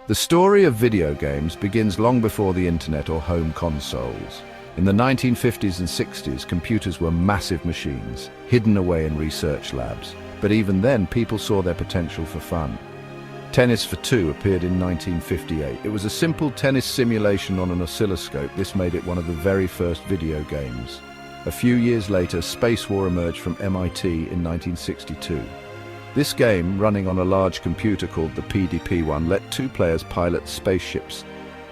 The story of video games begins long before the internet or home consoles. In the 1950s and 60s, computers were massive machines, hidden away in research labs. But even then, people saw their potential for fun. Tennis for Two appeared in 1958. It was a simple tennis simulation on an oscilloscope. This made it one of the very first video games. A few years later, Space War emerged from MIT in 1962. This game, running on a large computer called the PDP-1, let two players pilot spaceships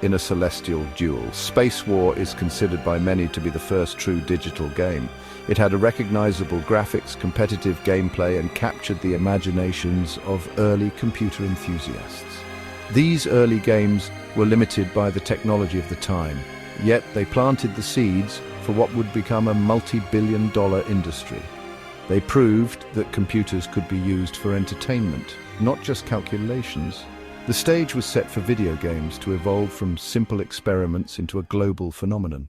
in a celestial duel. Space War is considered by many to be the first true digital game. It had a recognizable graphics, competitive gameplay, and captured the imaginations of early computer enthusiasts. These early games were limited by the technology of the time, yet they planted the seeds for what would become a multi-billion-dollar industry. They proved that computers could be used for entertainment, not just calculations. The stage was set for video games to evolve from simple experiments into a global phenomenon.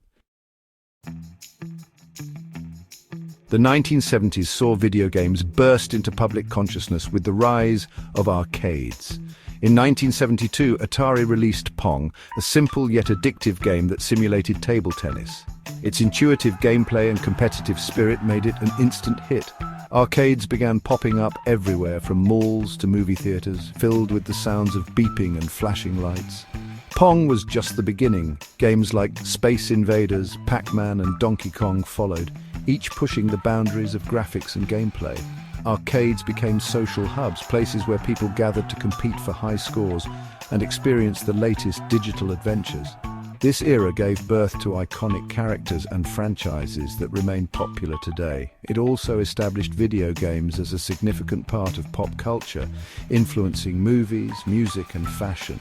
The 1970s saw video games burst into public consciousness with the rise of arcades. In 1972, Atari released Pong, a simple yet addictive game that simulated table tennis. Its intuitive gameplay and competitive spirit made it an instant hit. Arcades began popping up everywhere, from malls to movie theaters, filled with the sounds of beeping and flashing lights. Pong was just the beginning. Games like Space Invaders, Pac-Man, and Donkey Kong followed, each pushing the boundaries of graphics and gameplay. Arcades became social hubs, places where people gathered to compete for high scores and experience the latest digital adventures. This era gave birth to iconic characters and franchises that remain popular today. It also established video games as a significant part of pop culture, influencing movies, music, and fashion.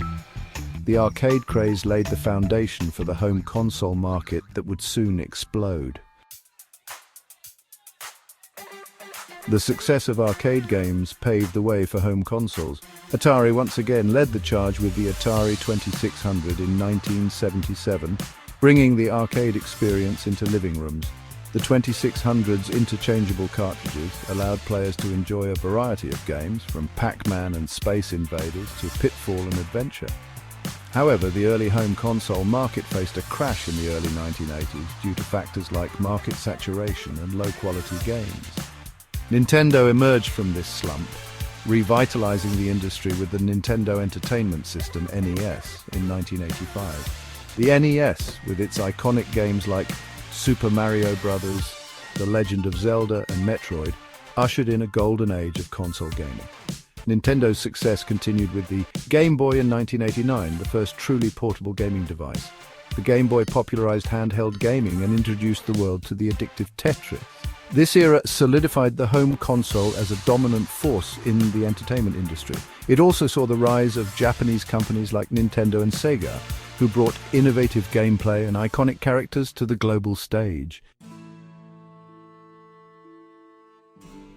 The arcade craze laid the foundation for the home console market that would soon explode. The success of arcade games paved the way for home consoles. Atari once again led the charge with the Atari 2600 in 1977, bringing the arcade experience into living rooms. The 2600's interchangeable cartridges allowed players to enjoy a variety of games, from Pac-Man and Space Invaders to Pitfall and Adventure. However, the early home console market faced a crash in the early 1980s due to factors like market saturation and low-quality games. Nintendo emerged from this slump, revitalizing the industry with the Nintendo Entertainment System (NES) in 1985. The NES, with its iconic games like Super Mario Bros., The Legend of Zelda, and Metroid, ushered in a golden age of console gaming. Nintendo's success continued with the Game Boy in 1989, the first truly portable gaming device. The Game Boy popularized handheld gaming and introduced the world to the addictive Tetris. This era solidified the home console as a dominant force in the entertainment industry. It also saw the rise of Japanese companies like Nintendo and Sega, who brought innovative gameplay and iconic characters to the global stage.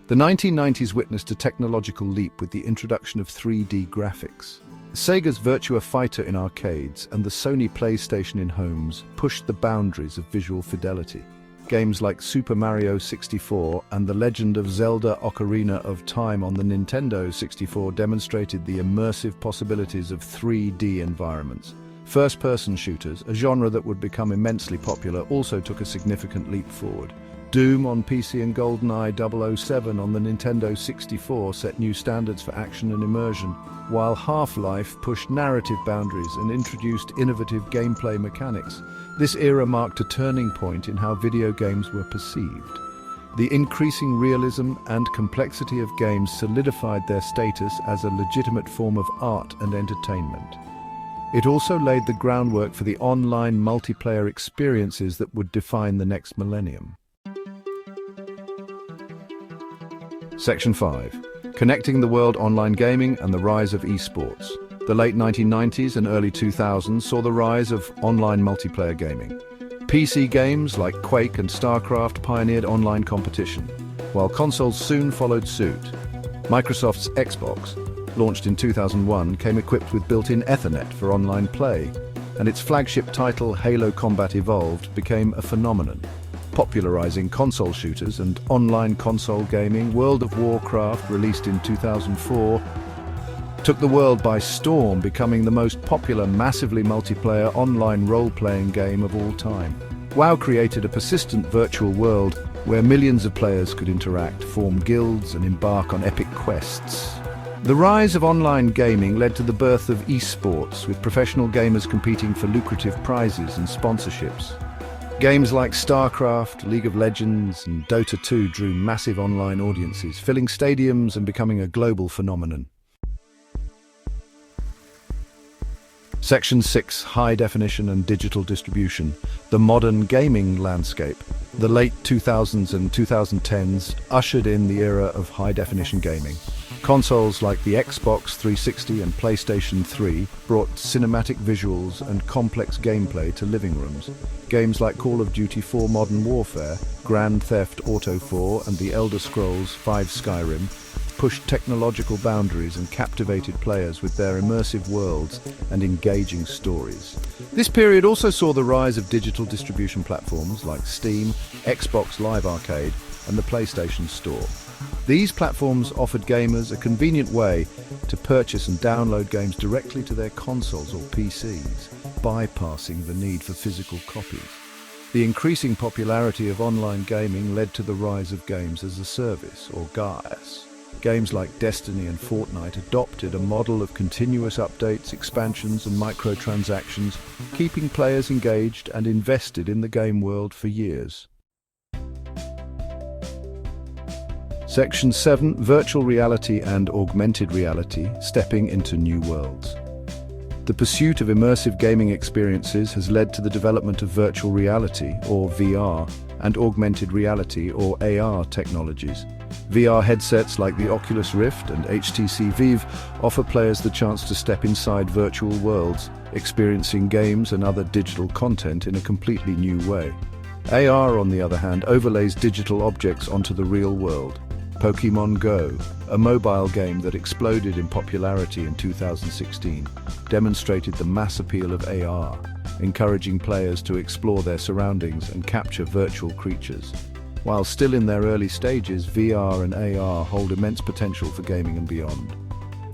The 1990s witnessed a technological leap with the introduction of 3D graphics. Sega's Virtua Fighter in arcades and the Sony PlayStation in homes pushed the boundaries of visual fidelity. Games like Super Mario 64 and The Legend of Zelda: Ocarina of Time on the Nintendo 64 demonstrated the immersive possibilities of 3D environments. First-person shooters, a genre that would become immensely popular, also took a significant leap forward. Doom on PC and GoldenEye 007 on the Nintendo 64 set new standards for action and immersion, while Half-Life pushed narrative boundaries and introduced innovative gameplay mechanics. This era marked a turning point in how video games were perceived. The increasing realism and complexity of games solidified their status as a legitimate form of art and entertainment. It also laid the groundwork for the online multiplayer experiences that would define the next millennium. Section 5. Connecting the world: online gaming and the rise of esports. The late 1990s and early 2000s saw the rise of online multiplayer gaming. PC games like Quake and StarCraft pioneered online competition, while consoles soon followed suit. Microsoft's Xbox, launched in 2001, came equipped with built-in Ethernet for online play, and its flagship title, Halo Combat Evolved, became a phenomenon, popularizing console shooters and online console gaming. World of Warcraft, released in 2004, took the world by storm, becoming the most popular massively multiplayer online role-playing game of all time. WoW created a persistent virtual world where millions of players could interact, form guilds, and embark on epic quests. The rise of online gaming led to the birth of esports, with professional gamers competing for lucrative prizes and sponsorships. Games like StarCraft, League of Legends, and Dota 2 drew massive online audiences, filling stadiums and becoming a global phenomenon. Section 6. High definition and digital distribution. The modern gaming landscape. The late 2000s and 2010s ushered in the era of high-definition gaming. Consoles like the Xbox 360 and PlayStation 3 brought cinematic visuals and complex gameplay to living rooms. Games like Call of Duty 4 Modern Warfare, Grand Theft Auto 4, and The Elder Scrolls V Skyrim pushed technological boundaries and captivated players with their immersive worlds and engaging stories. This period also saw the rise of digital distribution platforms like Steam, Xbox Live Arcade, and the PlayStation Store. These platforms offered gamers a convenient way to purchase and download games directly to their consoles or PCs, bypassing the need for physical copies. The increasing popularity of online gaming led to the rise of games as a service, or GaaS. Games like Destiny and Fortnite adopted a model of continuous updates, expansions, and microtransactions, keeping players engaged and invested in the game world for years. Section 7. Virtual reality and augmented reality, stepping into new worlds. The pursuit of immersive gaming experiences has led to the development of virtual reality, or VR, and augmented reality, or AR technologies. VR headsets like the Oculus Rift and HTC Vive offer players the chance to step inside virtual worlds, experiencing games and other digital content in a completely new way. AR, on the other hand, overlays digital objects onto the real world. Pokémon Go, a mobile game that exploded in popularity in 2016, demonstrated the mass appeal of AR, encouraging players to explore their surroundings and capture virtual creatures. While still in their early stages, VR and AR hold immense potential for gaming and beyond.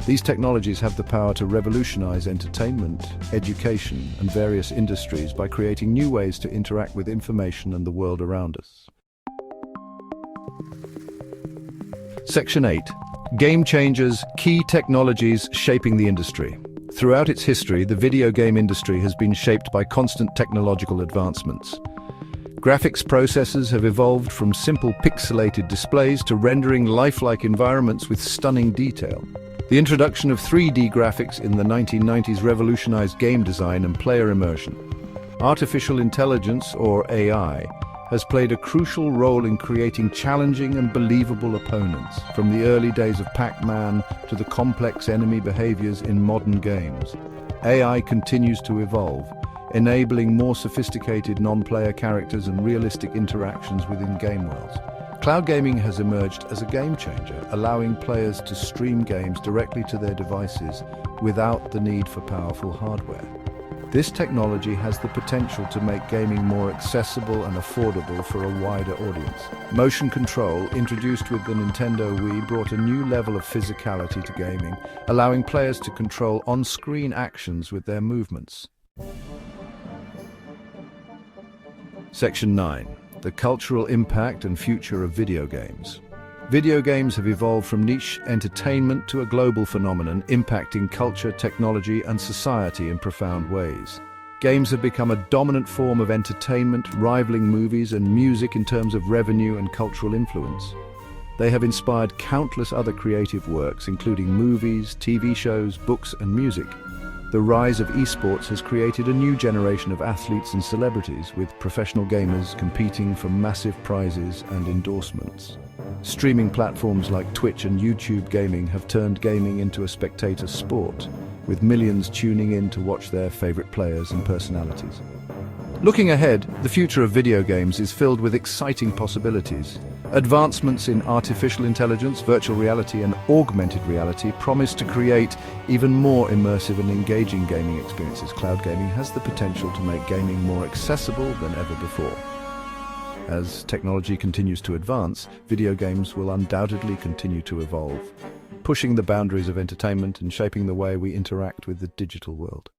These technologies have the power to revolutionize entertainment, education, and various industries by creating new ways to interact with information and the world around us. Section 8. Game changers, key technologies shaping the industry. Throughout its history, the video game industry has been shaped by constant technological advancements. Graphics processors have evolved from simple pixelated displays to rendering lifelike environments with stunning detail. The introduction of 3D graphics in the 1990s revolutionized game design and player immersion. Artificial intelligence, or AI, has played a crucial role in creating challenging and believable opponents, from the early days of Pac-Man to the complex enemy behaviors in modern games. AI continues to evolve, enabling more sophisticated non-player characters and realistic interactions within game worlds. Cloud gaming has emerged as a game changer, allowing players to stream games directly to their devices without the need for powerful hardware. This technology has the potential to make gaming more accessible and affordable for a wider audience. Motion control, introduced with the Nintendo Wii, brought a new level of physicality to gaming, allowing players to control on-screen actions with their movements. Section 9. The cultural impact and future of video games. Video games have evolved from niche entertainment to a global phenomenon, impacting culture, technology, and society in profound ways. Games have become a dominant form of entertainment, rivaling movies and music in terms of revenue and cultural influence. They have inspired countless other creative works, including movies, TV shows, books, and music. The rise of esports has created a new generation of athletes and celebrities, with professional gamers competing for massive prizes and endorsements. Streaming platforms like Twitch and YouTube gaming have turned gaming into a spectator sport, with millions tuning in to watch their favorite players and personalities. Looking ahead, the future of video games is filled with exciting possibilities. Advancements in artificial intelligence, virtual reality, and augmented reality promise to create even more immersive and engaging gaming experiences. Cloud gaming has the potential to make gaming more accessible than ever before. As technology continues to advance, video games will undoubtedly continue to evolve, pushing the boundaries of entertainment and shaping the way we interact with the digital world.